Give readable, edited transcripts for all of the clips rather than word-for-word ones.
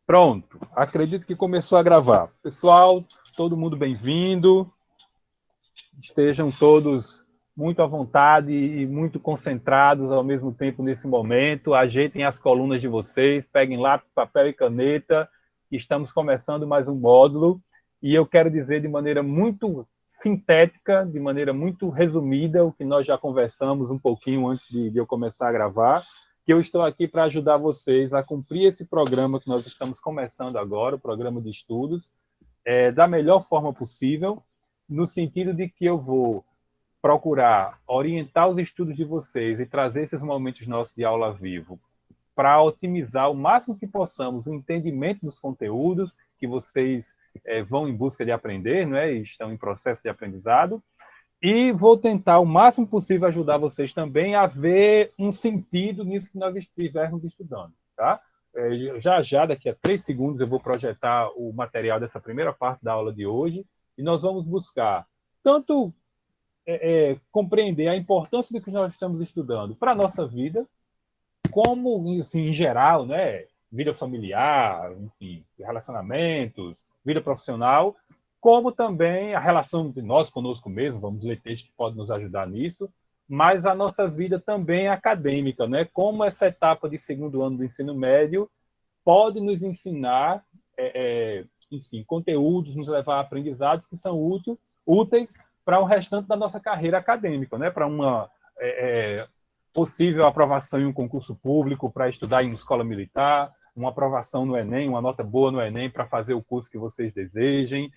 Pronto, acredito que começou a gravar. Pessoal, todo mundo bem-vindo. Estejam todos muito à vontade e muito concentrados ao mesmo tempo nesse momento. Ajeitem as colunas de vocês, peguem lápis, papel e caneta. Estamos começando mais um módulo e eu quero dizer de maneira muito sintética, de maneira muito resumida, o que nós já conversamos um pouquinho antes de eu começar a gravar, que eu estou aqui para ajudar vocês a cumprir esse programa que nós estamos começando agora, o programa de estudos, da melhor forma possível, no sentido de que eu vou procurar orientar os estudos de vocês e trazer esses momentos nossos de aula vivo para otimizar o máximo que possamos o entendimento dos conteúdos que vocês vão em busca de aprender, não é? E estão em processo de aprendizado, e vou tentar o máximo possível ajudar vocês também a ver um sentido nisso que nós estivermos estudando, tá? Já, daqui a 3 segundos, eu vou projetar o material dessa primeira parte da aula de hoje e nós vamos buscar tanto compreender a importância do que nós estamos estudando para a nossa vida, como, assim, em geral, né? Vida familiar, enfim, relacionamentos, vida profissional, como também a relação de nós conosco mesmo, vamos ler texto que pode nos ajudar nisso, mas a nossa vida também acadêmica, né? Como essa etapa de segundo ano do ensino médio pode nos ensinar, enfim, conteúdos, nos levar a aprendizados que são úteis para o restante da nossa carreira acadêmica, né? Para uma possível aprovação em um concurso público, para estudar em escola militar, uma aprovação no Enem, uma nota boa no Enem para fazer o curso que vocês desejem,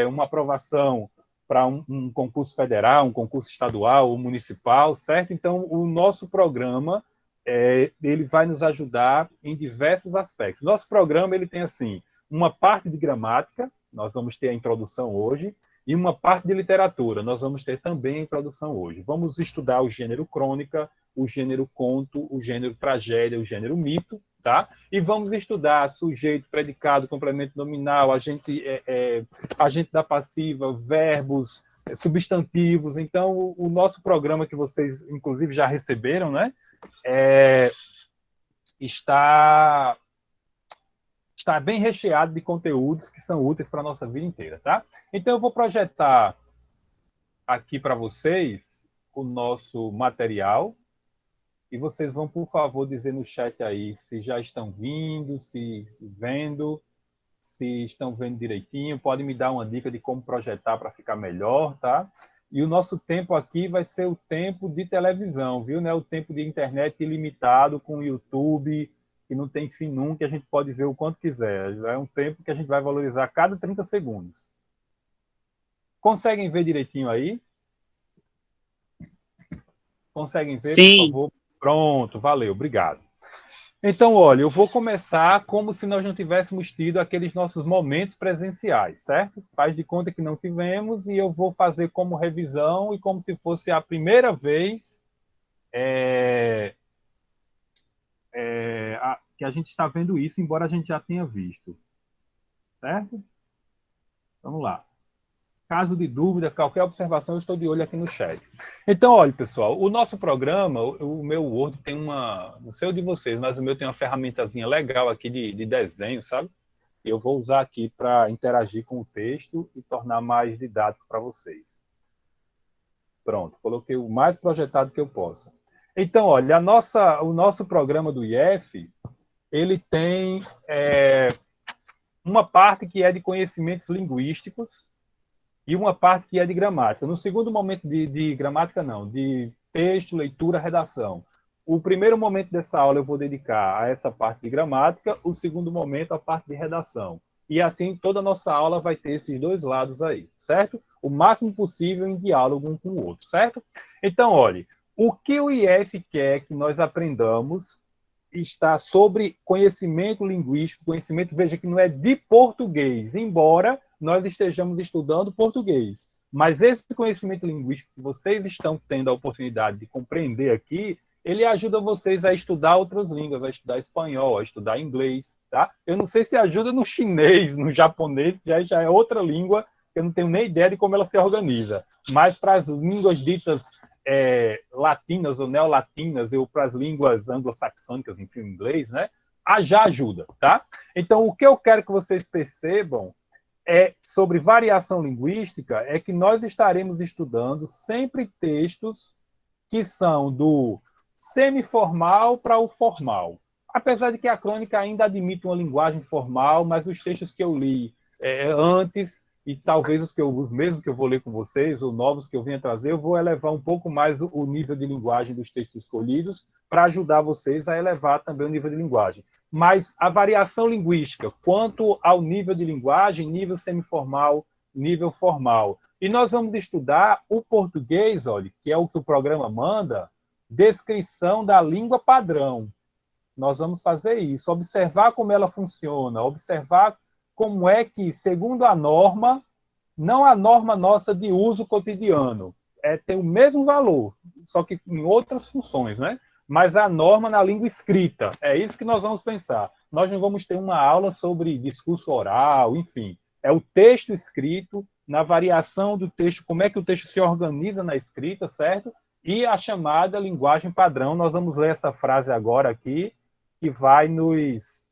uma aprovação para um concurso federal, um concurso estadual ou municipal, certo? Então, o nosso programa ele vai nos ajudar em diversos aspectos. Nosso programa ele tem assim uma parte de gramática, nós vamos ter a introdução hoje, e uma parte de literatura, nós vamos ter também a introdução hoje. Vamos estudar o gênero crônica, o gênero conto, o gênero tragédia, o gênero mito, tá? E vamos estudar sujeito, predicado, complemento nominal, agente da passiva, verbos, substantivos. Então, o nosso programa que vocês, inclusive, já receberam, né? Está bem recheado de conteúdos que são úteis para a nossa vida inteira, tá? Então, eu vou projetar aqui para vocês o nosso material e vocês vão, por favor, dizer no chat aí se já estão vindo, se vendo, se estão vendo direitinho. Pode me dar uma dica de como projetar para ficar melhor, tá? E o nosso tempo aqui vai ser o tempo de televisão, viu? Não é o tempo de internet ilimitado com o YouTube, que não tem fim nunca, que a gente pode ver o quanto quiser. É um tempo que a gente vai valorizar a cada 30 segundos. Conseguem ver direitinho aí? Conseguem ver, por Sim. favor? Pronto, valeu, obrigado. Então, olha, eu vou começar como se nós não tivéssemos tido aqueles nossos momentos presenciais, certo? Faz de conta que não tivemos e eu vou fazer como revisão e como se fosse a primeira vez que a gente está vendo isso, embora a gente já tenha visto, certo? Vamos lá. Caso de dúvida, qualquer observação, eu estou de olho aqui no chat. Então, olha, pessoal, o nosso programa, o meu Word tem uma, não sei o de vocês, mas o meu tem uma ferramentazinha legal aqui de desenho, sabe? Eu vou usar aqui para interagir com o texto e tornar mais didático para vocês. Pronto, coloquei o mais projetado que eu possa. Então, olha, o nosso programa do IF, ele tem uma parte que é de conhecimentos linguísticos e uma parte que é de gramática. No segundo momento de gramática, não, de texto, leitura, redação. O primeiro momento dessa aula eu vou dedicar a essa parte de gramática, o segundo momento a parte de redação. E assim toda a nossa aula vai ter esses dois lados aí, certo? O máximo possível em diálogo um com o outro, certo? Então, olhe, o que o IF quer que nós aprendamos está sobre conhecimento linguístico, conhecimento, veja que não é de português, embora nós estejamos estudando português. Mas esse conhecimento linguístico que vocês estão tendo a oportunidade de compreender aqui, ele ajuda vocês a estudar outras línguas, a estudar espanhol, a estudar inglês, tá? Eu não sei se ajuda no chinês, no japonês, que já é outra língua, eu não tenho nem ideia de como ela se organiza. Mas para as línguas ditas latinas ou neolatinas, ou para as línguas anglo-saxônicas, enfim, inglês, né? já ajuda, tá? Então, o que eu quero que vocês percebam sobre variação linguística é que nós estaremos estudando sempre textos que são do semiformal para o formal. Apesar de que a crônica ainda admite uma linguagem formal, mas os textos que eu li antes, e talvez os mesmos que eu vou ler com vocês, ou novos que eu venha trazer, eu vou elevar um pouco mais o nível de linguagem dos textos escolhidos para ajudar vocês a elevar também o nível de linguagem. Mas a variação linguística, quanto ao nível de linguagem, nível semiformal, nível formal. E nós vamos estudar o português, olha, que é o que o programa manda, descrição da língua padrão. Nós vamos fazer isso, observar como ela funciona, observar como é que, segundo a norma, não a norma nossa de uso cotidiano, tem o mesmo valor, só que em outras funções, né? Mas a norma na língua escrita, é isso que nós vamos pensar. Nós não vamos ter uma aula sobre discurso oral, enfim, é o texto escrito, na variação do texto, como é que o texto se organiza na escrita, certo? E a chamada linguagem padrão. Nós vamos ler essa frase agora aqui, que vai nos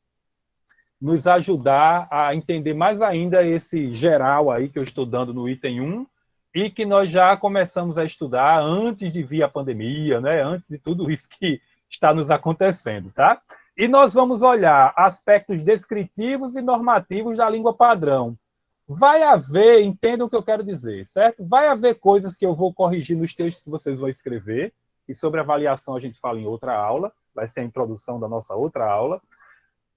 ajudar a entender mais ainda esse geral aí que eu estou dando no item 1 e que nós já começamos a estudar antes de vir a pandemia, né? Antes de tudo isso que está nos acontecendo, tá? E nós vamos olhar aspectos descritivos e normativos da língua padrão. Vai haver, entendam o que eu quero dizer, certo? Vai haver coisas que eu vou corrigir nos textos que vocês vão escrever, e sobre avaliação a gente fala em outra aula, vai ser a introdução da nossa outra aula.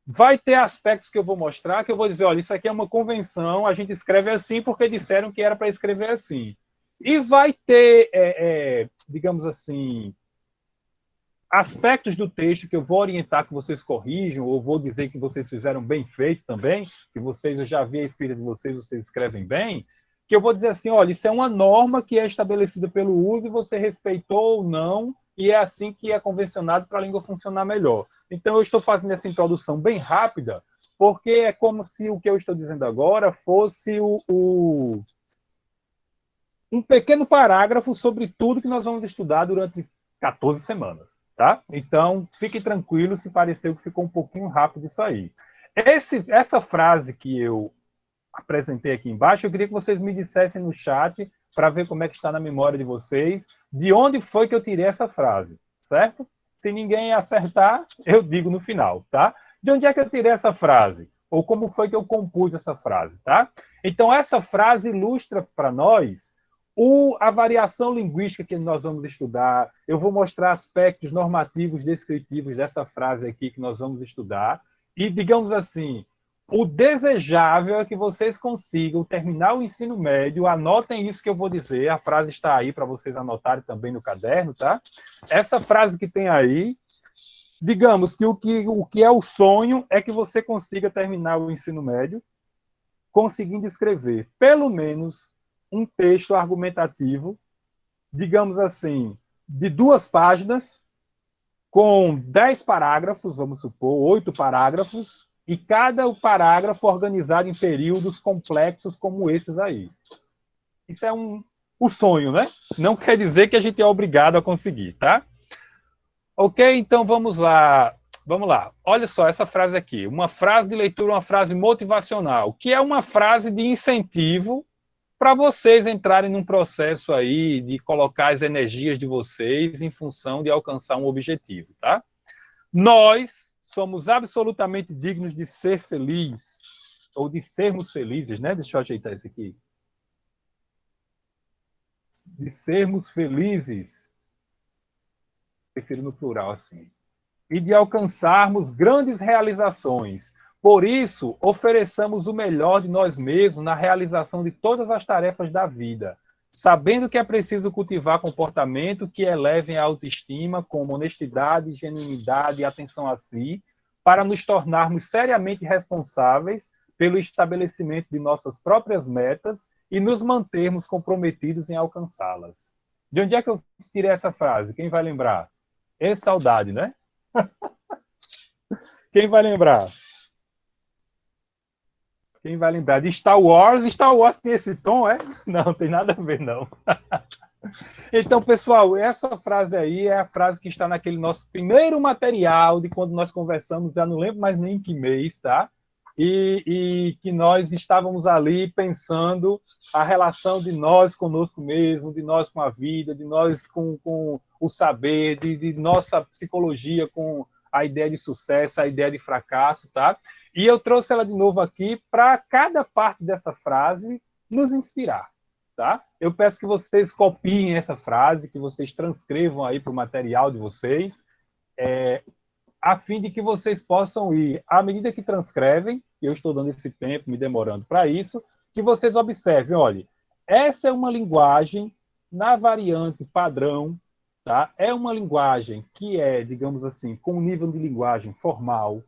Vai ter aspectos que eu vou mostrar, que eu vou dizer, olha, isso aqui é uma convenção, a gente escreve assim porque disseram que era para escrever assim. E vai ter, digamos assim, aspectos do texto que eu vou orientar que vocês corrijam, ou vou dizer que vocês fizeram bem feito também, que vocês, eu já vi a escrita de vocês, vocês escrevem bem, que eu vou dizer assim, olha, isso é uma norma que é estabelecida pelo uso e você respeitou ou não, e é assim que é convencionado para a língua funcionar melhor. Então, eu estou fazendo essa introdução bem rápida, porque é como se o que eu estou dizendo agora fosse um pequeno parágrafo sobre tudo que nós vamos estudar durante 14 semanas. Tá? Então, fiquem tranquilos se pareceu que ficou um pouquinho rápido isso aí. Essa frase que eu apresentei aqui embaixo, eu queria que vocês me dissessem no chat, para ver como é que está na memória de vocês, de onde foi que eu tirei essa frase, certo? Se ninguém acertar, eu digo no final, tá? De onde é que eu tirei essa frase? Ou como foi que eu compus essa frase, tá? Então, essa frase ilustra para nós a variação linguística que nós vamos estudar. Eu vou mostrar aspectos normativos descritivos dessa frase aqui que nós vamos estudar. E, digamos assim, o desejável é que vocês consigam terminar o ensino médio. Anotem isso que eu vou dizer. A frase está aí para vocês anotarem também no caderno, tá? Essa frase que tem aí, digamos que o que é o sonho é que você consiga terminar o ensino médio conseguindo escrever pelo menos um texto argumentativo, digamos assim, de 2 páginas, com 10 parágrafos, vamos supor, 8 parágrafos, e cada parágrafo organizado em períodos complexos como esses aí. Isso é o sonho, né? Não quer dizer que a gente é obrigado a conseguir, tá? Ok, então vamos lá. Vamos lá. Olha só essa frase aqui. Uma frase de leitura, uma frase motivacional, que é uma frase de incentivo para vocês entrarem num processo aí de colocar as energias de vocês em função de alcançar um objetivo, tá? Nós somos absolutamente dignos de ser felizes, ou de sermos felizes, né? Deixa eu ajeitar isso aqui. De sermos felizes, prefiro no plural assim, e de alcançarmos grandes realizações. Por isso, ofereçamos o melhor de nós mesmos na realização de todas as tarefas da vida, sabendo que é preciso cultivar comportamento que elevem a autoestima, como honestidade, genuinidade e atenção a si, para nos tornarmos seriamente responsáveis pelo estabelecimento de nossas próprias metas e nos mantermos comprometidos em alcançá-las. De onde é que eu tirei essa frase? Quem vai lembrar? É saudade, né? Quem vai lembrar? Quem vai lembrar de Star Wars? Star Wars tem esse tom, é? Não, tem nada a ver, não. Então, pessoal, essa frase aí é a frase que está naquele nosso primeiro material de quando nós conversamos, já não lembro mais nem em que mês, tá? E que nós estávamos ali pensando a relação de nós conosco mesmo, de nós com a vida, de nós com o saber, de nossa psicologia com a ideia de sucesso, a ideia de fracasso, tá? E eu trouxe ela de novo aqui para cada parte dessa frase nos inspirar. Tá? Eu peço que vocês copiem essa frase, que vocês transcrevam aí para o material de vocês, a fim de que vocês possam ir, à medida que transcrevem, eu estou dando esse tempo, me demorando para isso, que vocês observem, olha, essa é uma linguagem na variante padrão, tá? É uma linguagem que é, digamos assim, com um nível de linguagem formal,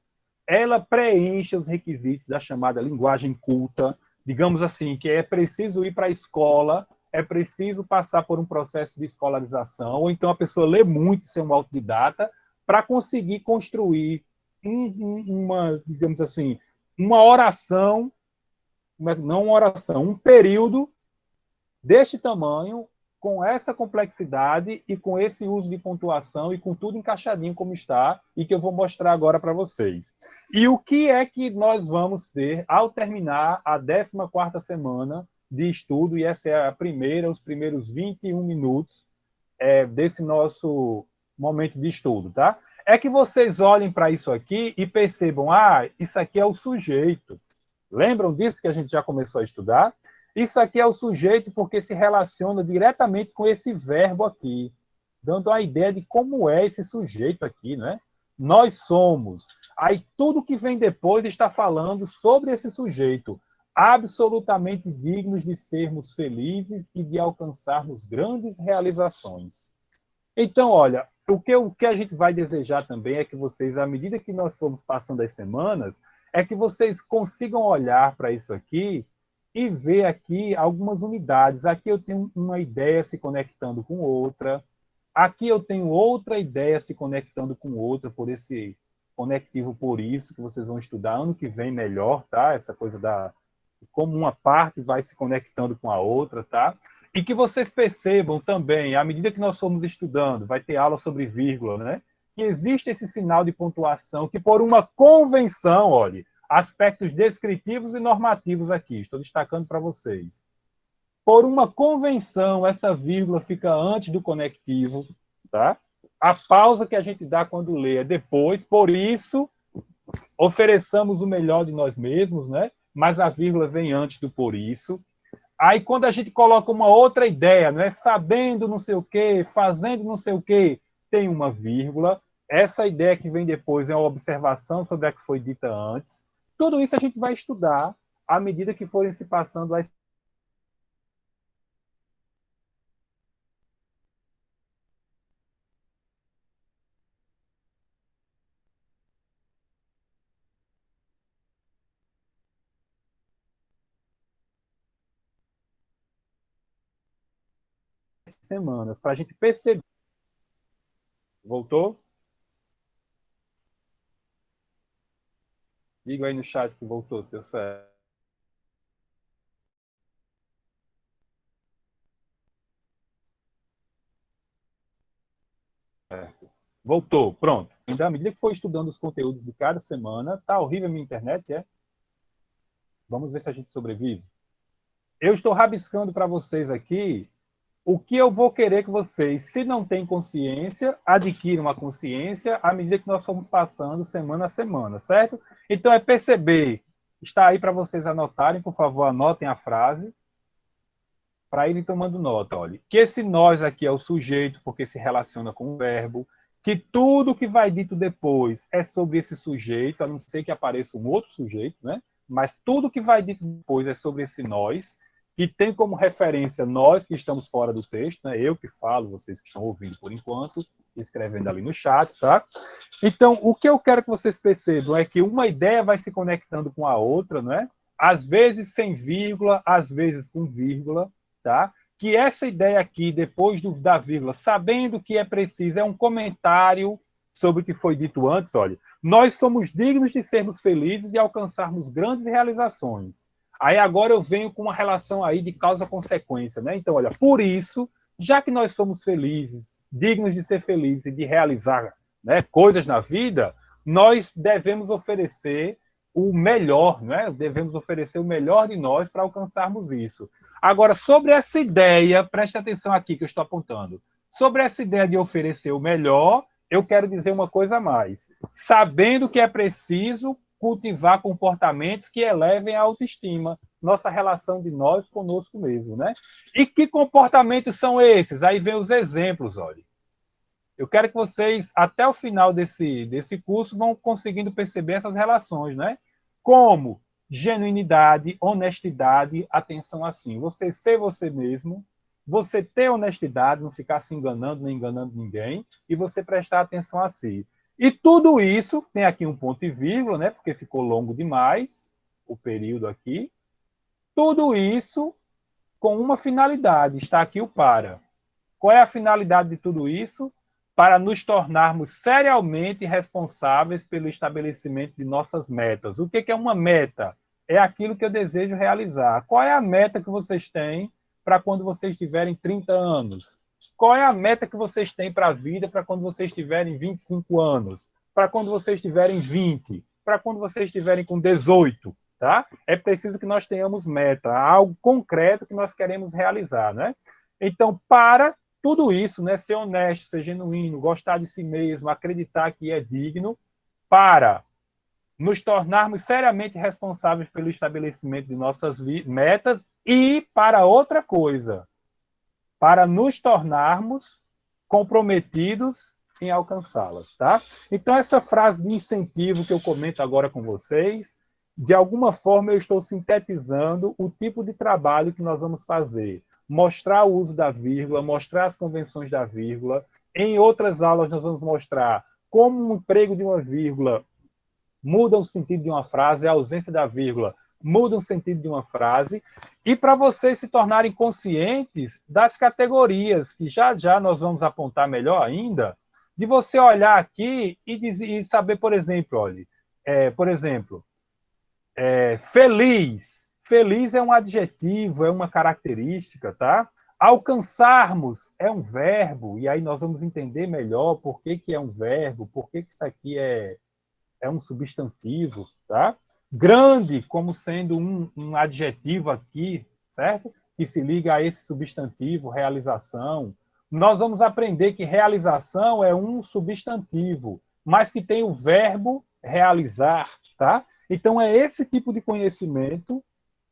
ela preenche os requisitos da chamada linguagem culta, digamos assim, que é preciso ir para a escola, é preciso passar por um processo de escolarização, ou então a pessoa lê muito, ser um autodidata, para conseguir construir uma, digamos assim, uma oração, não uma oração, um período deste tamanho, com essa complexidade e com esse uso de pontuação e com tudo encaixadinho como está, e que eu vou mostrar agora para vocês. E o que é que nós vamos ter ao terminar a 14ª semana de estudo, e essa é a primeira, os primeiros 21 minutos desse nosso momento de estudo, tá? É que vocês olhem para isso aqui e percebam, isso aqui é o sujeito. Lembram disso que a gente já começou a estudar? Isso aqui é o sujeito porque se relaciona diretamente com esse verbo aqui, dando a ideia de como é esse sujeito aqui, né? Nós somos. Aí tudo que vem depois está falando sobre esse sujeito, absolutamente dignos de sermos felizes e de alcançarmos grandes realizações. Então, olha, o que a gente vai desejar também é que vocês, à medida que nós formos passando as semanas, é que vocês consigam olhar para isso aqui e ver aqui algumas unidades. Aqui eu tenho uma ideia se conectando com outra. Aqui eu tenho outra ideia se conectando com outra, por esse conectivo por isso, que vocês vão estudar ano que vem melhor, tá? Essa coisa da como uma parte vai se conectando com a outra, tá? E que vocês percebam também, à medida que nós formos estudando, vai ter aula sobre vírgula, né? Que existe esse sinal de pontuação que, por uma convenção, olhe, aspectos descritivos e normativos aqui, estou destacando para vocês. Por uma convenção, essa vírgula fica antes do conectivo, tá? A pausa que a gente dá quando lê é depois, por isso, ofereçamos o melhor de nós mesmos, né? Mas a vírgula vem antes do por isso. Aí, quando a gente coloca uma outra ideia, não é sabendo não sei o quê, fazendo não sei o quê, tem uma vírgula. Essa ideia que vem depois é uma observação sobre a que foi dita antes. Tudo isso a gente vai estudar à medida que forem se passando as semanas, para a gente perceber. Voltou? Diga aí no chat se voltou, se eu sei. Voltou, pronto. Então, à medida que for estudando os conteúdos de cada semana, tá horrível a minha internet, é? Vamos ver se a gente sobrevive. Eu estou rabiscando para vocês aqui o que eu vou querer que vocês, se não têm consciência, adquiram a consciência à medida que nós formos passando semana a semana, certo? Então é perceber, está aí para vocês anotarem, por favor, anotem a frase, para irem tomando nota, olha, que esse nós aqui é o sujeito, porque se relaciona com o verbo, que tudo que vai dito depois é sobre esse sujeito, a não ser que apareça um outro sujeito, né? Mas tudo que vai dito depois é sobre esse nós, que tem como referência nós que estamos fora do texto, né? Eu que falo, vocês que estão ouvindo por enquanto, escrevendo ali no chat, tá? Então, o que eu quero que vocês percebam é que uma ideia vai se conectando com a outra, né? Às vezes sem vírgula, às vezes com vírgula, tá? Que essa ideia aqui, depois da vírgula, sabendo que é preciso, é um comentário sobre o que foi dito antes, olha, nós somos dignos de sermos felizes e alcançarmos grandes realizações. Aí agora eu venho com uma relação aí de causa-consequência, né? Então, olha, por isso já que nós somos felizes, dignos de ser felizes e de realizar, né, coisas na vida, nós devemos oferecer o melhor, né? Devemos oferecer o melhor de nós para alcançarmos isso. Agora, sobre essa ideia, preste atenção aqui que eu estou apontando. Sobre essa ideia de oferecer o melhor, eu quero dizer uma coisa a mais. Sabendo que é preciso cultivar comportamentos que elevem a autoestima, nossa relação de nós conosco mesmo, né? E que comportamentos são esses? Aí vem os exemplos, olha. Eu quero que vocês, até o final desse curso, vão conseguindo perceber essas relações, né? Como genuinidade, honestidade, atenção assim. Você ser você mesmo, você ter honestidade, não ficar se enganando nem enganando ninguém, e você prestar atenção a si. E tudo isso, tem aqui um ponto e vírgula, né? Porque ficou longo demais o período aqui. Tudo isso com uma finalidade, está aqui o para. Qual é a finalidade de tudo isso? Para nos tornarmos seriamente responsáveis pelo estabelecimento de nossas metas. O que é uma meta? É aquilo que eu desejo realizar. Qual é a meta que vocês têm para quando vocês tiverem 30 anos? Qual é a meta que vocês têm para a vida para quando vocês tiverem 25 anos? Para quando vocês tiverem 20? Para quando vocês estiverem com 18? Tá? É preciso que nós tenhamos meta, algo concreto que nós queremos realizar, né? Então, para tudo isso, né, ser honesto, ser genuíno, gostar de si mesmo, acreditar que é digno, para nos tornarmos seriamente responsáveis pelo estabelecimento de nossas metas e para outra coisa, para nos tornarmos comprometidos em alcançá-las, tá? Então, essa frase de incentivo que eu comento agora com vocês, de alguma forma eu estou sintetizando o tipo de trabalho que nós vamos fazer. Mostrar o uso da vírgula, mostrar as convenções da vírgula. Em outras aulas nós vamos mostrar como o emprego de uma vírgula muda o sentido de uma frase, a ausência da vírgula muda o sentido de uma frase, e para vocês se tornarem conscientes das categorias, que já já nós vamos apontar melhor ainda, de você olhar aqui e saber, por exemplo, olha, por exemplo, feliz. Feliz é um adjetivo, é uma característica, tá? Alcançarmos é um verbo, e aí nós vamos entender melhor por que é um verbo, por que isso aqui é um substantivo, tá? Grande como sendo um adjetivo aqui, certo? Que se liga a esse substantivo, realização. Nós vamos aprender que realização é um substantivo, mas que tem o verbo realizar, tá? Então é esse tipo de conhecimento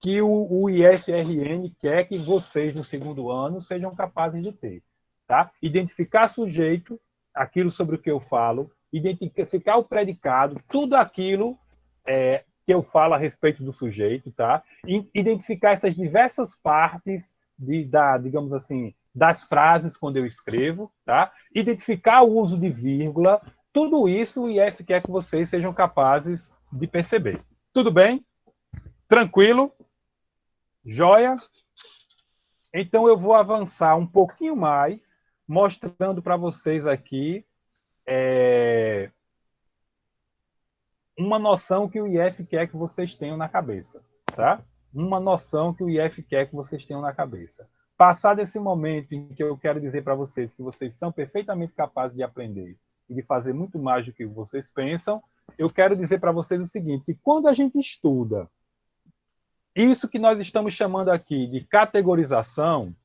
que o IFRN quer que vocês no segundo ano sejam capazes de ter, tá? Identificar sujeito, aquilo sobre o que eu falo, identificar o predicado, tudo aquilo que eu falo a respeito do sujeito, tá? E identificar essas diversas partes digamos assim, das frases quando eu escrevo, tá? Identificar o uso de vírgula, tudo isso o IF quer que vocês sejam capazes de perceber. Tudo bem? Tranquilo? Joia? Então eu vou avançar um pouquinho mais, mostrando para vocês aqui uma noção que o IF quer que vocês tenham na cabeça, tá? Uma noção que o IF quer que vocês tenham na cabeça. Passado esse momento em que eu quero dizer para vocês que vocês são perfeitamente capazes de aprender e de fazer muito mais do que vocês pensam, eu quero dizer para vocês o seguinte, que quando a gente estuda isso que nós estamos chamando aqui de categorização,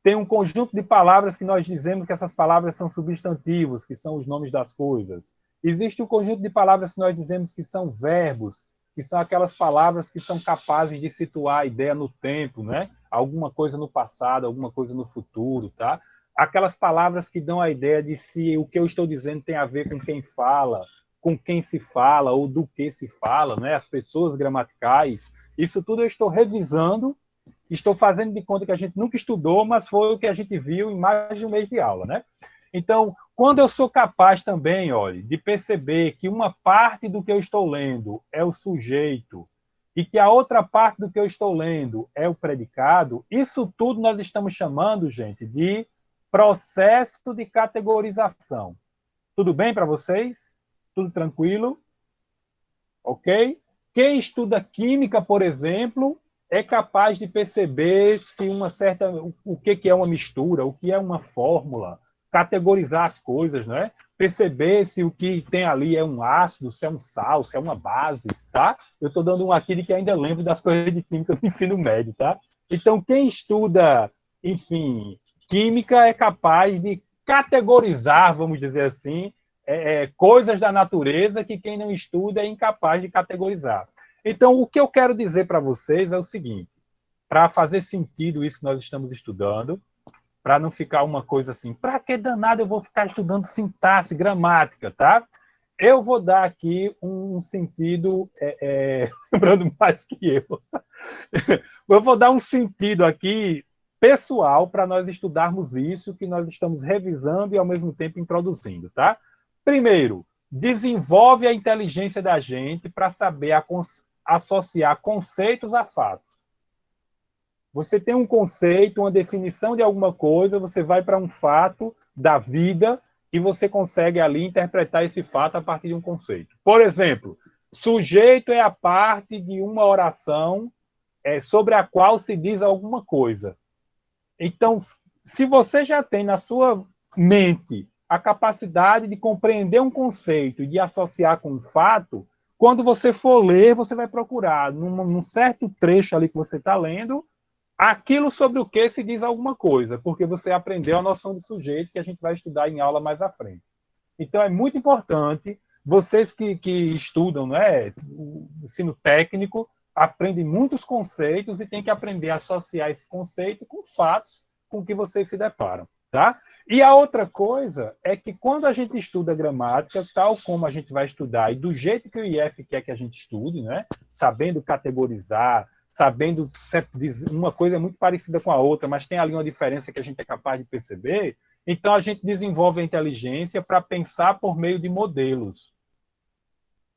tem um conjunto de palavras que nós dizemos que essas palavras são substantivos, que são os nomes das coisas. Existe um conjunto de palavras que nós dizemos que são verbos, que são aquelas palavras que são capazes de situar a ideia no tempo, né? Alguma coisa no passado, alguma coisa no futuro, tá? Aquelas palavras que dão a ideia de se o que eu estou dizendo tem a ver com quem fala, com quem se fala ou do que se fala, né? As pessoas gramaticais. Isso tudo eu estou revisando. Estou fazendo de conta que a gente nunca estudou, mas foi o que a gente viu em mais de um mês de aula, né? Então, quando eu sou capaz também, olha, de perceber que uma parte do que eu estou lendo é o sujeito e que a outra parte do que eu estou lendo é o predicado, isso tudo nós estamos chamando, gente, de processo de categorização. Tudo bem para vocês? Tudo tranquilo? Ok? Quem estuda química, por exemplo, é capaz de perceber se uma certa, o que é uma mistura, o que é uma fórmula, categorizar as coisas, né? Perceber se o que tem ali é um ácido, se é um sal, se é uma base, tá? Eu estou dando um aqui de que ainda lembro das coisas de química do ensino médio, tá? Então, quem estuda, enfim, química é capaz de categorizar, vamos dizer assim, coisas da natureza que quem não estuda é incapaz de categorizar. Então, o que eu quero dizer para vocês é o seguinte, para fazer sentido isso que nós estamos estudando, para não ficar uma coisa assim, para que danado eu vou ficar estudando sintaxe, gramática, tá? Eu vou dar aqui um sentido, lembrando mais que eu vou dar um sentido aqui pessoal para nós estudarmos isso que nós estamos revisando e ao mesmo tempo introduzindo, tá? Primeiro, desenvolve a inteligência da gente para saber associar conceitos a fatos. Você tem um conceito, uma definição de alguma coisa, você vai para um fato da vida e você consegue ali interpretar esse fato a partir de um conceito. Por exemplo, sujeito é a parte de uma oração sobre a qual se diz alguma coisa. Então, se você já tem na sua mente a capacidade de compreender um conceito e de associar com um fato, quando você for ler, você vai procurar, num certo trecho ali que você está lendo, aquilo sobre o que se diz alguma coisa, porque você aprendeu a noção de sujeito que a gente vai estudar em aula mais à frente. Então, é muito importante, vocês que estudam, né, o ensino técnico, aprendem muitos conceitos e tem que aprender a associar esse conceito com fatos com que vocês se deparam. Tá? E a outra coisa é que quando a gente estuda gramática, tal como a gente vai estudar, e do jeito que o IF quer que a gente estude, né, sabendo categorizar, sabendo uma coisa é muito parecida com a outra, mas tem ali uma diferença que a gente é capaz de perceber, então a gente desenvolve a inteligência para pensar por meio de modelos.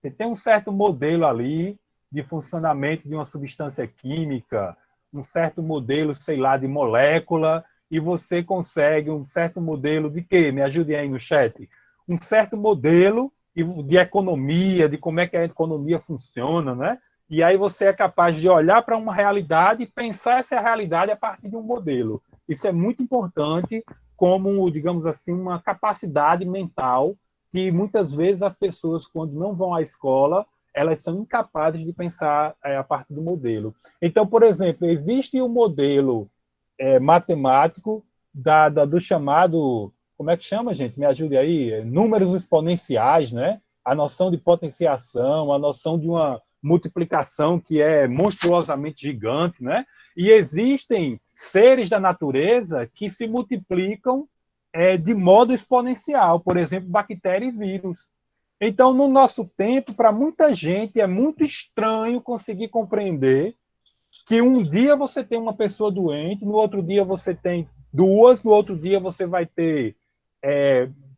Você tem um certo modelo ali de funcionamento de uma substância química, um certo modelo, sei lá, de molécula, e você consegue um certo modelo de quê? Me ajude aí no chat. Um certo modelo de economia, de como é que a economia funciona, né? E aí você é capaz de olhar para uma realidade e pensar essa realidade a partir de um modelo. Isso é muito importante como, digamos assim, uma capacidade mental que muitas vezes as pessoas, quando não vão à escola, elas são incapazes de pensar a partir do modelo. Então, por exemplo, existe um modelo matemático do chamado, como é que chama, gente? Me ajude aí, números exponenciais, né? A noção de potenciação, a noção de uma multiplicação que é monstruosamente gigante, né? E existem seres da natureza que se multiplicam de modo exponencial, por exemplo, bactéria e vírus. Então, no nosso tempo, para muita gente, é muito estranho conseguir compreender que um dia você tem uma pessoa doente, no outro dia você tem duas, no outro dia você vai ter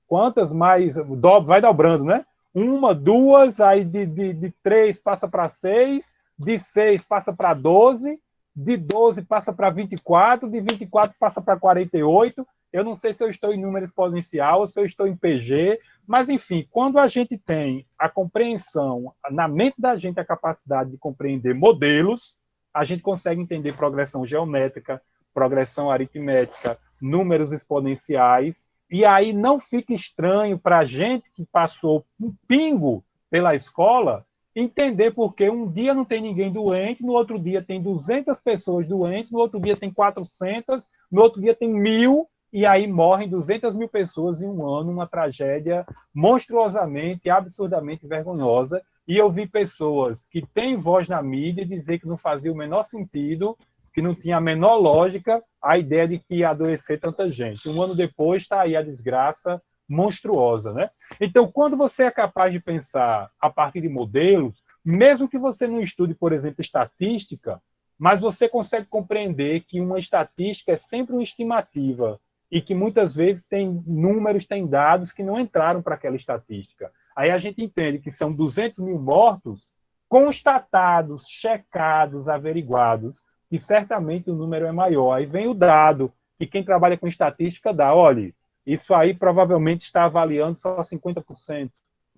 quantas mais, vai dobrando, né? Uma, duas, aí de 3 passa para 6, de 6 passa para 12, de 12 passa para 24, de 24 passa para 48. Eu não sei se eu estou em número exponencial ou se eu estou em PG, mas, enfim, quando a gente tem a compreensão, na mente da gente a capacidade de compreender modelos, a gente consegue entender progressão geométrica, progressão aritmética, números exponenciais, e aí não fica estranho para a gente que passou um pingo pela escola entender porque um dia não tem ninguém doente, no outro dia tem 200 pessoas doentes, no outro dia tem 400, no outro dia tem 1.000, e aí morrem 200.000 pessoas em um ano, uma tragédia monstruosamente, absurdamente vergonhosa. E eu vi pessoas que têm voz na mídia dizer que não fazia o menor sentido, que não tinha a menor lógica a ideia de que ia adoecer tanta gente. Um ano depois está aí a desgraça monstruosa, né? Então, quando você é capaz de pensar a partir de modelos, mesmo que você não estude, por exemplo, estatística, mas você consegue compreender que uma estatística é sempre uma estimativa e que muitas vezes tem números, tem dados que não entraram para aquela estatística. Aí a gente entende que são 200.000 mortos constatados, checados, averiguados, que certamente o número é maior. Aí vem o dado, que quem trabalha com estatística dá, olha, isso aí provavelmente está avaliando só 50%,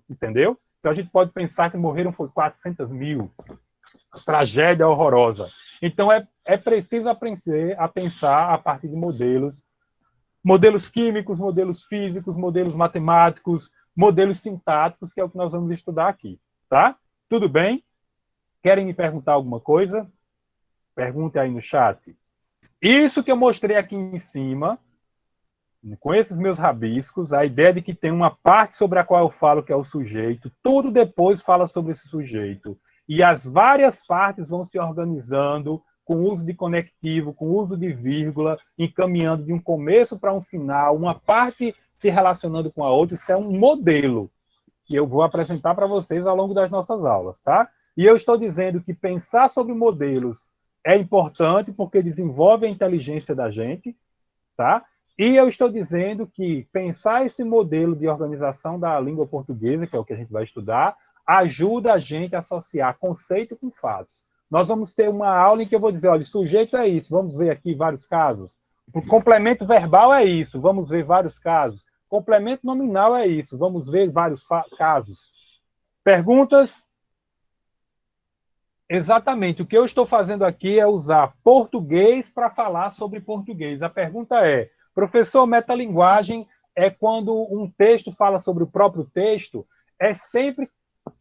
entendeu? Então a gente pode pensar que morreram foi 400.000. Tragédia horrorosa. Então, é preciso aprender a pensar a partir de modelos químicos, modelos físicos, modelos matemáticos, modelos sintáticos, que é o que nós vamos estudar aqui. Tá? Tudo bem? Querem me perguntar alguma coisa? Pergunte aí no chat. Isso que eu mostrei aqui em cima, com esses meus rabiscos, a ideia de que tem uma parte sobre a qual eu falo que é o sujeito, tudo depois fala sobre esse sujeito. E as várias partes vão se organizando com uso de conectivo, com uso de vírgula, encaminhando de um começo para um final, uma parte se relacionando com a outra. Isso é um modelo que eu vou apresentar para vocês ao longo das nossas aulas, tá? E eu estou dizendo que pensar sobre modelos é importante porque desenvolve a inteligência da gente, tá? E eu estou dizendo que pensar esse modelo de organização da língua portuguesa, que é o que a gente vai estudar, ajuda a gente a associar conceito com fatos. Nós vamos ter uma aula em que eu vou dizer, olha, sujeito é isso, vamos ver aqui vários casos. O complemento verbal é isso, vamos ver vários casos. Complemento nominal é isso, vamos ver vários casos. Perguntas? Exatamente. O que eu estou fazendo aqui é usar português para falar sobre português. A pergunta é, professor, metalinguagem é quando um texto fala sobre o próprio texto? É sempre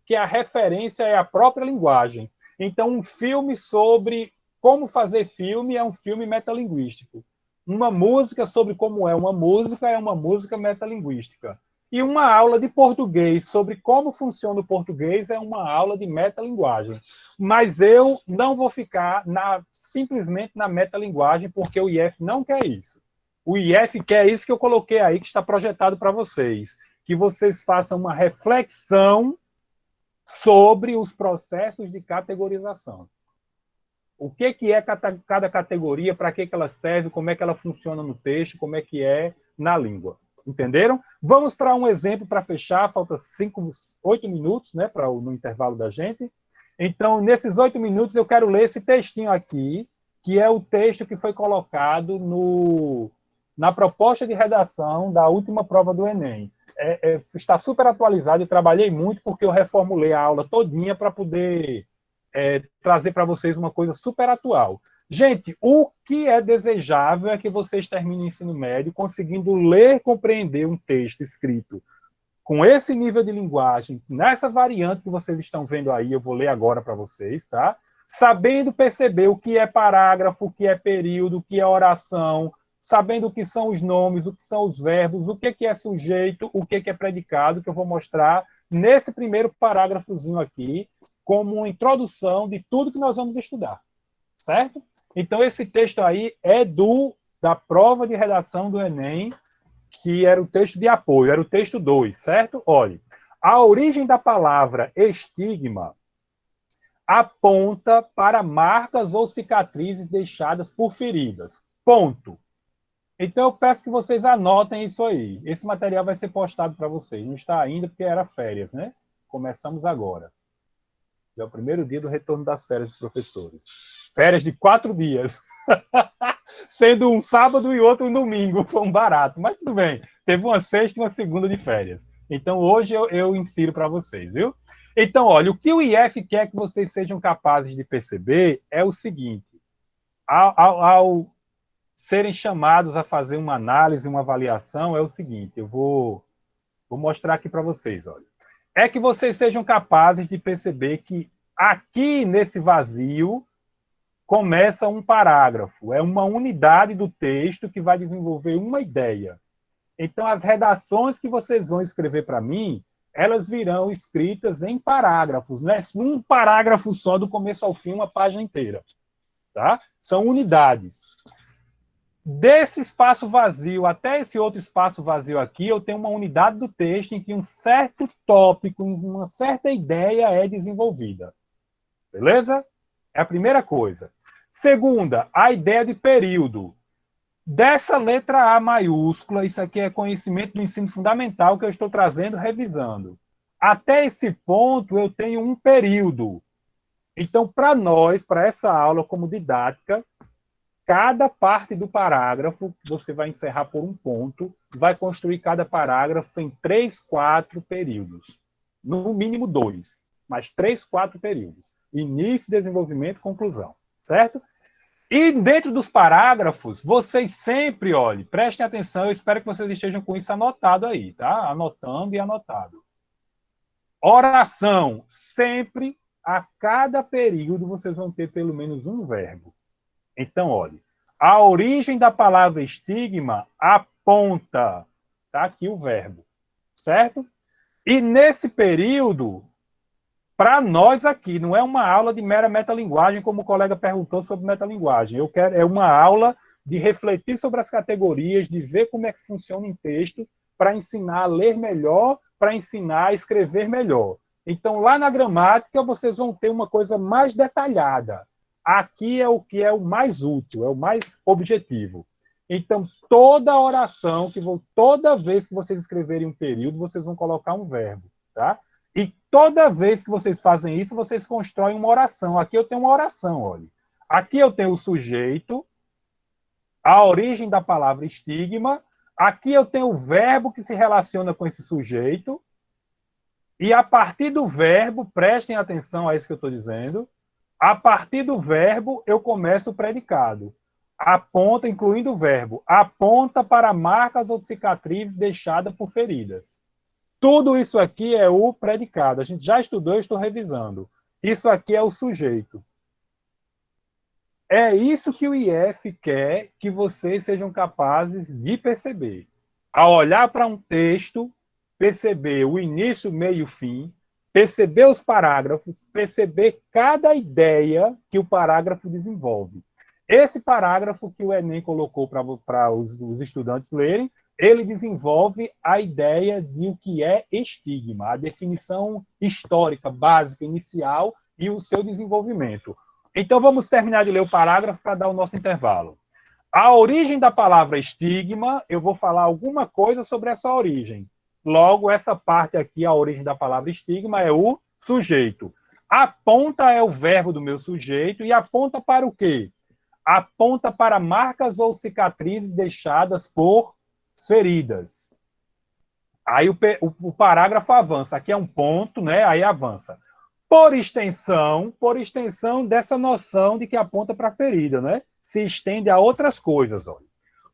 que a referência é a própria linguagem. Então, um filme sobre como fazer filme é um filme metalinguístico. Uma música sobre como é uma música metalinguística. E uma aula de português sobre como funciona o português é uma aula de metalinguagem. Mas eu não vou ficar simplesmente na metalinguagem, porque o IF não quer isso. O IF quer isso que eu coloquei aí, que está projetado para vocês. Que vocês façam uma reflexão sobre os processos de categorização. O que é cada categoria, para que ela serve, como é que ela funciona no texto, como é que é na língua. Entenderam? Vamos para um exemplo para fechar, falta 8 minutos, né, no intervalo da gente. Então, nesses 8 minutos, eu quero ler esse textinho aqui, que é o texto que foi colocado na proposta de redação da última prova do Enem. Está super atualizado, eu trabalhei muito porque eu reformulei a aula todinha para poder trazer para vocês uma coisa super atual. Gente, o que é desejável é que vocês terminem o ensino médio conseguindo ler, compreender um texto escrito com esse nível de linguagem, nessa variante que vocês estão vendo aí, eu vou ler agora para vocês, tá? Sabendo perceber o que é parágrafo, o que é período, o que é oração, sabendo o que são os nomes, o que são os verbos, o que é sujeito, o que é predicado, que eu vou mostrar nesse primeiro parágrafozinho aqui, como uma introdução de tudo que nós vamos estudar, certo? Então, esse texto aí é da prova de redação do Enem, que era o texto de apoio, era o texto 2, certo? Olhe, a origem da palavra estigma aponta para marcas ou cicatrizes deixadas por feridas. Ponto. Então, eu peço que vocês anotem isso aí. Esse material vai ser postado para vocês. Não está ainda porque era férias, né? Começamos agora. É o primeiro dia do retorno das férias dos professores. Férias de 4 dias. Sendo um sábado e outro um domingo. Foi um barato, mas tudo bem. Teve uma sexta e uma segunda de férias. Então, hoje eu insiro para vocês, viu? Então, olha, o que o IF quer que vocês sejam capazes de perceber é o seguinte. Ao serem chamados a fazer uma análise, uma avaliação, é o seguinte. Eu vou mostrar aqui para vocês, olha. É que vocês sejam capazes de perceber que aqui nesse vazio começa um parágrafo, é uma unidade do texto que vai desenvolver uma ideia. Então, as redações que vocês vão escrever para mim, elas virão escritas em parágrafos, não é um parágrafo só do começo ao fim, uma página inteira. Tá? São unidades. Desse espaço vazio até esse outro espaço vazio aqui, eu tenho uma unidade do texto em que um certo tópico, uma certa ideia é desenvolvida. Beleza? É a primeira coisa. Segunda, a ideia de período. Dessa letra A maiúscula, isso aqui é conhecimento do ensino fundamental que eu estou trazendo, revisando. Até esse ponto, eu tenho um período. Então, para nós, para essa aula como didática, cada parte do parágrafo, você vai encerrar por um ponto, vai construir cada parágrafo em 3, 4 períodos. No mínimo 2, mas 3, 4 períodos. Início, desenvolvimento, conclusão. certo? E dentro dos parágrafos, vocês sempre, olhem, prestem atenção, eu espero que vocês estejam com isso anotado aí, tá? Anotando e anotado. Oração, sempre, a cada período, vocês vão ter pelo menos um verbo. Então, olhe, a origem da palavra estigma aponta, tá aqui o verbo, certo? E nesse período, para nós aqui, não é uma aula de mera metalinguagem, como o colega perguntou sobre metalinguagem. É uma aula de refletir sobre as categorias, de ver como é que funciona em texto, para ensinar a ler melhor, para ensinar a escrever melhor. Então, lá na gramática, vocês vão ter uma coisa mais detalhada. Aqui é o que é o mais útil, é o mais objetivo. Então, toda oração, toda vez que vocês escreverem um período, vocês vão colocar um verbo, tá? E toda vez que vocês fazem isso, vocês constroem uma oração. Aqui eu tenho uma oração, olha. Aqui eu tenho o sujeito, a origem da palavra estigma. Aqui eu tenho o verbo que se relaciona com esse sujeito. E a partir do verbo, prestem atenção a isso que eu estou dizendo, a partir do verbo eu começo o predicado. Aponta, incluindo o verbo, aponta para marcas ou cicatrizes deixadas por feridas. Tudo isso aqui é o predicado. A gente já estudou, eu estou revisando. Isso aqui é o sujeito. É isso que o IF quer que vocês sejam capazes de perceber. Ao olhar para um texto, perceber o início, meio e fim, perceber os parágrafos, perceber cada ideia que o parágrafo desenvolve. Esse parágrafo que o Enem colocou para os estudantes lerem, ele desenvolve a ideia de o que é estigma, a definição histórica, básica, inicial e o seu desenvolvimento. Então, vamos terminar de ler o parágrafo para dar o nosso intervalo. A origem da palavra estigma, eu vou falar alguma coisa sobre essa origem. Logo, essa parte aqui, a origem da palavra estigma, é o sujeito. Aponta é o verbo do meu sujeito e aponta para o quê? Aponta para marcas ou cicatrizes deixadas por feridas. Aí o parágrafo avança. Aqui é um ponto, né? Aí avança. Por extensão dessa noção de que aponta para a ferida, né? Se estende a outras coisas, olha.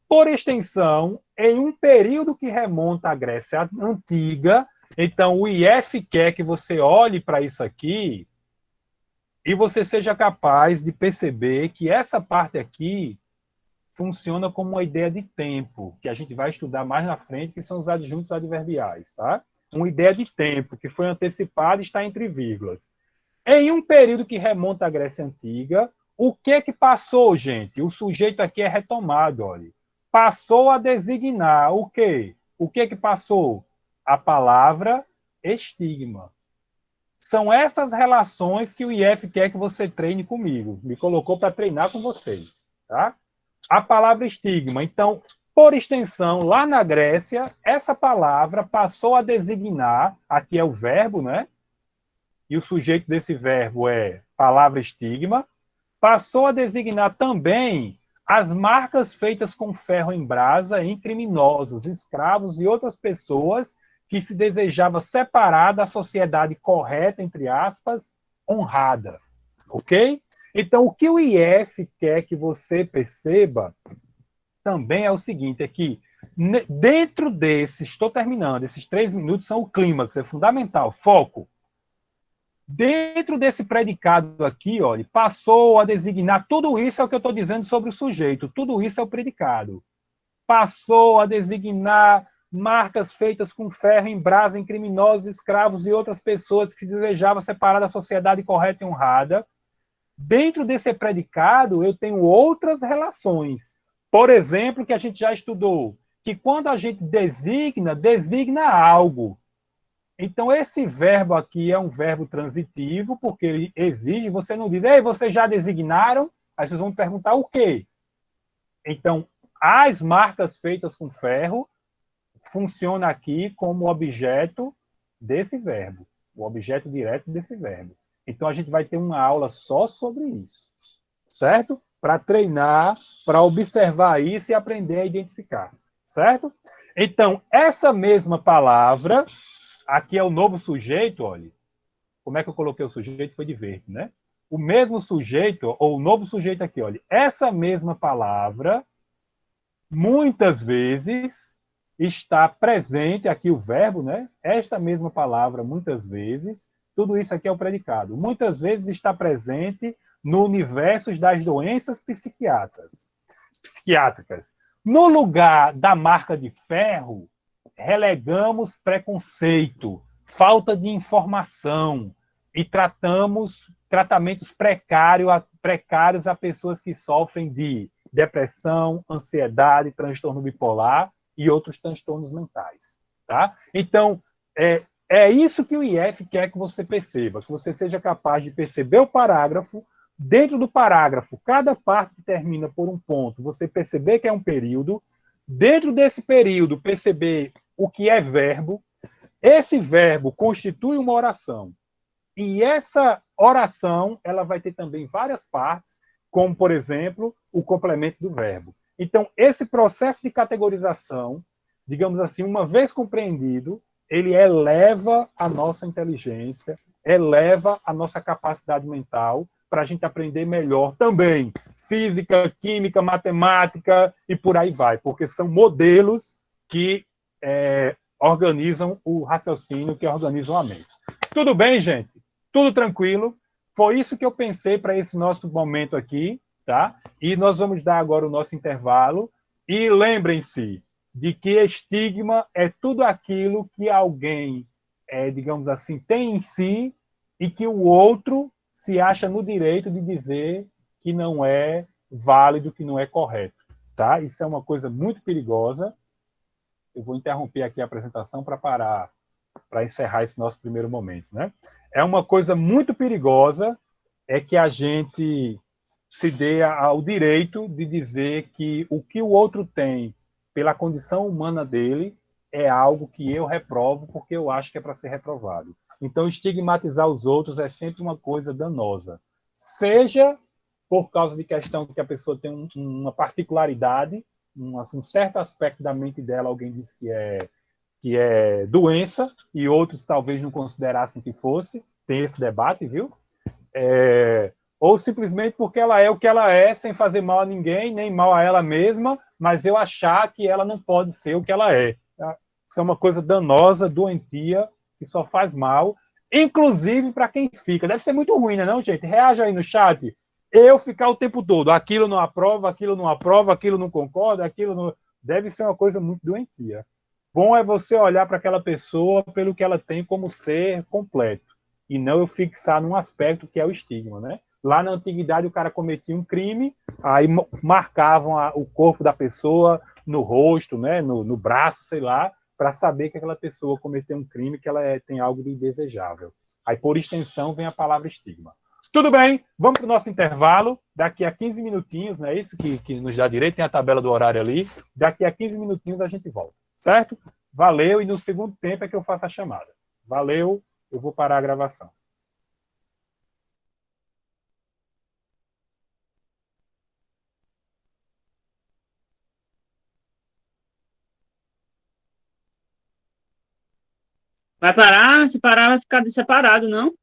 Por extensão, em um período que remonta à Grécia Antiga, então o IF quer que você olhe para isso aqui e você seja capaz de perceber que essa parte aqui funciona como uma ideia de tempo, que a gente vai estudar mais na frente, que são os adjuntos adverbiais, tá? Uma ideia de tempo que foi antecipada e está entre vírgulas. Em um período que remonta à Grécia Antiga, o que passou, gente? O sujeito aqui é retomado, olha. Passou a designar o quê? O que passou? A palavra estigma. São essas relações que o IF quer que você treine comigo. Me colocou para treinar com vocês, tá? A palavra estigma. Então, por extensão, lá na Grécia, essa palavra passou a designar, aqui é o verbo, né? E o sujeito desse verbo é palavra estigma, passou a designar também as marcas feitas com ferro em brasa em criminosos, escravos e outras pessoas que se desejava separar da sociedade correta, entre aspas, honrada. Ok? Então, o que o IF quer que você perceba também é o seguinte, é que dentro desses, estou terminando, esses 3 minutos são o clímax, é fundamental, foco. Dentro desse predicado aqui, olha, passou a designar, tudo isso é o que eu estou dizendo sobre o sujeito, tudo isso é o predicado. Passou a designar marcas feitas com ferro em brasa em criminosos, escravos e outras pessoas que desejavam separar da sociedade correta e honrada. Dentro desse predicado, eu tenho outras relações. Por exemplo, que a gente já estudou, que quando a gente designa algo. Então, esse verbo aqui é um verbo transitivo, porque ele exige, você não diz, ei, vocês já designaram? Aí vocês vão me perguntar o quê? Então, as marcas feitas com ferro funciona aqui como objeto desse verbo, o objeto direto desse verbo. Então, a gente vai ter uma aula só sobre isso, certo? Para treinar, para observar isso e aprender a identificar, certo? Então, essa mesma palavra, aqui é o novo sujeito, olha. Como é que eu coloquei o sujeito? Foi de verde, né? o mesmo sujeito, ou o novo sujeito aqui, olha, essa mesma palavra, muitas vezes, está presente, aqui o verbo, né? Esta mesma palavra, muitas vezes, tudo isso aqui é o predicado, muitas vezes está presente no universo das doenças psiquiátricas. No lugar da marca de ferro, relegamos preconceito, falta de informação e tratamos tratamentos precários a pessoas que sofrem de depressão, ansiedade, transtorno bipolar e outros transtornos mentais. Tá? Então, é isso que o IF quer que você perceba, que você seja capaz de perceber o parágrafo. Dentro do parágrafo, cada parte que termina por um ponto, você perceber que é um período. Dentro desse período, perceber o que é verbo. Esse verbo constitui uma oração. E essa oração, ela vai ter também várias partes, como, por exemplo, o complemento do verbo. Então, esse processo de categorização, digamos assim, uma vez compreendido, ele eleva a nossa inteligência, eleva a nossa capacidade mental para a gente aprender melhor também física, química, matemática e por aí vai, porque são modelos que organizam o raciocínio, que organizam a mente. Tudo bem, gente? Tudo tranquilo? Foi isso que eu pensei para esse nosso momento aqui, tá? E nós vamos dar agora o nosso intervalo. E lembrem-se de que estigma é tudo aquilo que alguém, digamos assim, tem em si e que o outro se acha no direito de dizer que não é válido, que não é correto, tá? Isso é uma coisa muito perigosa. Eu vou interromper aqui a apresentação para encerrar esse nosso primeiro momento, né? É uma coisa muito perigosa que a gente se dê ao direito de dizer que o que o outro tem pela condição humana dele é algo que eu reprovo porque eu acho que é para ser reprovado. Então, estigmatizar os outros é sempre uma coisa danosa. Seja por causa de questão que a pessoa tem uma particularidade, um certo aspecto da mente dela, alguém diz que é doença, e outros talvez não considerassem que fosse, tem esse debate, viu? Ou simplesmente porque ela é o que ela é, sem fazer mal a ninguém, nem mal a ela mesma, mas eu achar que ela não pode ser o que ela é. Isso é uma coisa danosa, doentia, que só faz mal, inclusive para quem fica. Deve ser muito ruim, né, não, gente? Reaja aí no chat. Eu ficar o tempo todo, aquilo não aprova, aquilo não aprova, aquilo não concorda, aquilo não... Deve ser uma coisa muito doentia. Bom é você olhar para aquela pessoa pelo que ela tem como ser completo, e não eu fixar num aspecto que é o estigma, né? Lá na antiguidade o cara cometia um crime, aí marcavam o corpo da pessoa no rosto, né, no braço, sei lá, para saber que aquela pessoa cometeu um crime, que ela tem algo de indesejável. Aí, por extensão, vem a palavra estigma. Tudo bem, vamos para o nosso intervalo. Daqui a 15 minutinhos, não é isso que nos dá direito, tem a tabela do horário ali. Daqui a 15 minutinhos a gente volta, certo? Valeu, e no segundo tempo é que eu faço a chamada. Valeu, eu vou parar a gravação. Vai parar? Se parar, vai ficar separado, não?